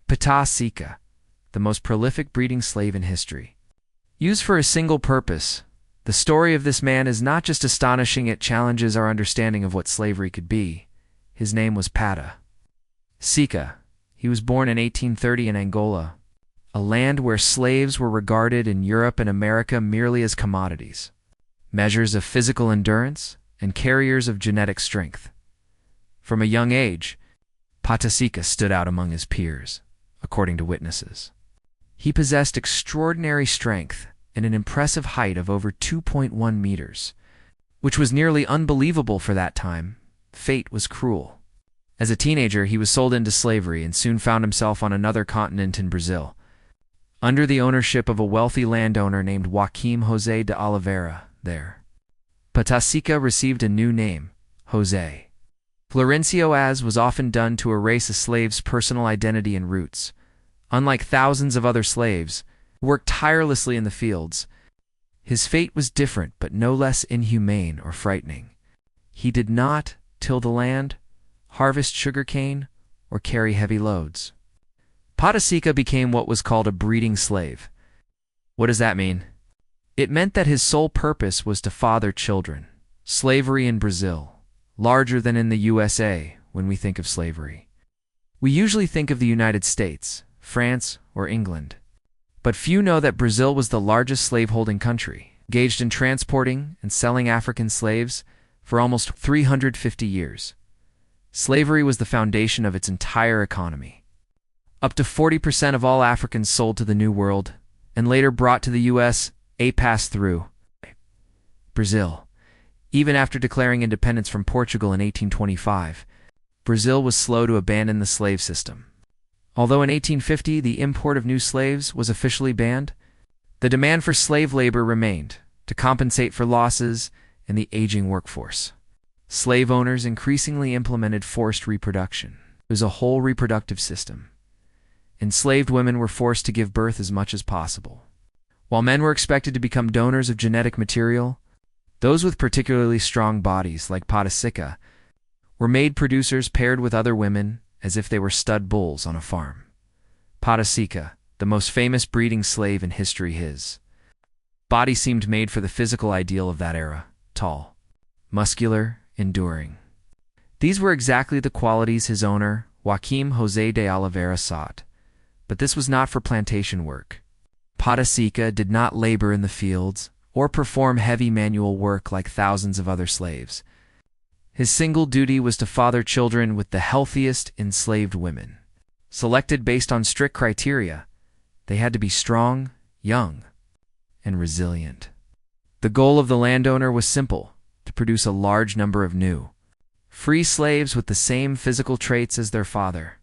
Pata Seca, the most prolific breeding slave in history. Used for a single purpose, the story of this man is not just astonishing, it challenges our understanding of what slavery could be. His name was Pata Seca. He was born in 1830 in Angola, a land where slaves were regarded in Europe and America merely as commodities, measures of physical endurance, and carriers of genetic strength. From a young age, Pata Seca stood out among his peers, according to witnesses. He possessed extraordinary strength and an impressive height of over 2.1 meters, which was nearly unbelievable for that time. Fate was cruel. As a teenager, he was sold into slavery and soon found himself on another continent in Brazil, under the ownership of a wealthy landowner named Joaquim José de Oliveira. There, Pata Seca received a new name, José Florencio, as was often done to erase a slave's personal identity and roots. Unlike thousands of other slaves who worked tirelessly in the fields, his fate was different but no less inhumane or frightening. He did not till the land, harvest sugarcane, or carry heavy loads. Pata Seca became what was called a breeding slave. What does that mean? It meant that his sole purpose was to father children. Slavery in Brazil, larger than in the USA when we think of slavery. We usually think of the United States, France, or England. But few know that Brazil was the largest slaveholding country, engaged in transporting and selling African slaves for almost 350 years. Slavery was the foundation of its entire economy. Up to 40% of all Africans sold to the New World, and later brought to the U.S., passed through Brazil. Even after declaring independence from Portugal in 1825, Brazil was slow to abandon the slave system. Although in 1850 the import of new slaves was officially banned, the demand for slave labor remained to compensate for losses in the aging workforce. Slave owners increasingly implemented forced reproduction. It was a whole reproductive system. Enslaved women were forced to give birth as much as possible. While men were expected to become donors of genetic material, those with particularly strong bodies, like Pata Seca, were made producers paired with other women as if they were stud bulls on a farm. Pata Seca, the most famous breeding slave in history, his body seemed made for the physical ideal of that era: tall, muscular, enduring. These were exactly the qualities his owner, Joaquim José de Oliveira, sought. But this was not for plantation work. Pata Seca did not labor in the fields or perform heavy manual work like thousands of other slaves. His single duty was to father children with the healthiest enslaved women. Selected based on strict criteria, they had to be strong, young, and resilient. The goal of the landowner was simple: to produce a large number of new, free slaves with the same physical traits as their father,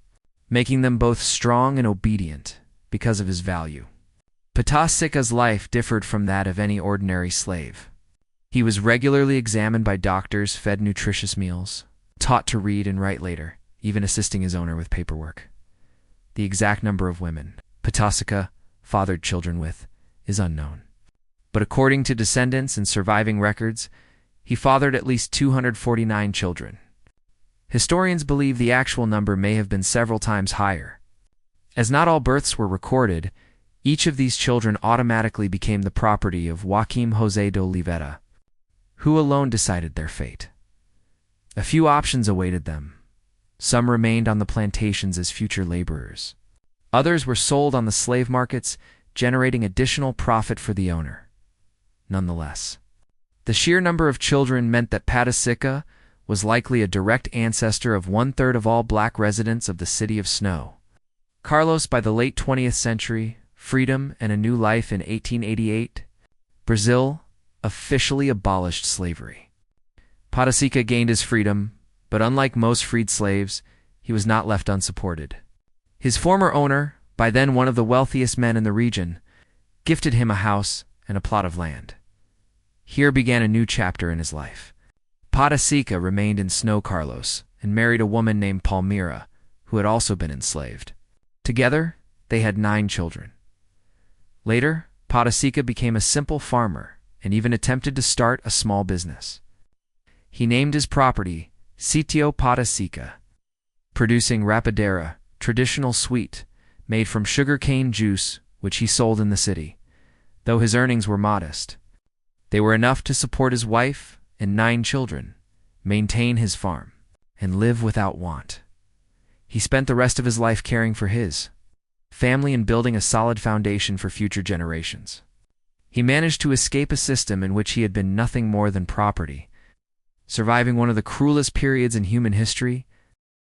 making them both strong and obedient because of his value. Pata Seca's life differed from that of any ordinary slave. He was regularly examined by doctors, fed nutritious meals, taught to read and write later, even assisting his owner with paperwork. The exact number of women Pata Seca fathered children with is unknown. But according to descendants and surviving records, he fathered at least 249 children. Historians believe the actual number may have been several times higher. As not all births were recorded, each of these children automatically became the property of Joaquim José de Oliveira, who alone decided their fate. A few options awaited them. Some remained on the plantations as future laborers. Others were sold on the slave markets, generating additional profit for the owner. Nonetheless, the sheer number of children meant that Pata Seca was likely a direct ancestor of 1/3 of all black residents of the City of Snow. Carlos, by the late 20th century, freedom and a new life in 1888, Brazil officially abolished slavery. Pata Seca gained his freedom, but unlike most freed slaves, he was not left unsupported. His former owner, by then one of the wealthiest men in the region, gifted him a house and a plot of land. Here began a new chapter in his life. Pata Seca remained in Snow Carlos and married a woman named Palmira, who had also been enslaved. Together, they had 9 children. Later, Pata Seca became a simple farmer and even attempted to start a small business. He named his property Sitio Pata Seca, producing rapadera, traditional sweet, made from sugar-cane juice, which he sold in the city. Though his earnings were modest, they were enough to support his wife and 9 children, maintain his farm, and live without want. He spent the rest of his life caring for his family and building a solid foundation for future generations. He managed to escape a system in which he had been nothing more than property, surviving one of the cruelest periods in human history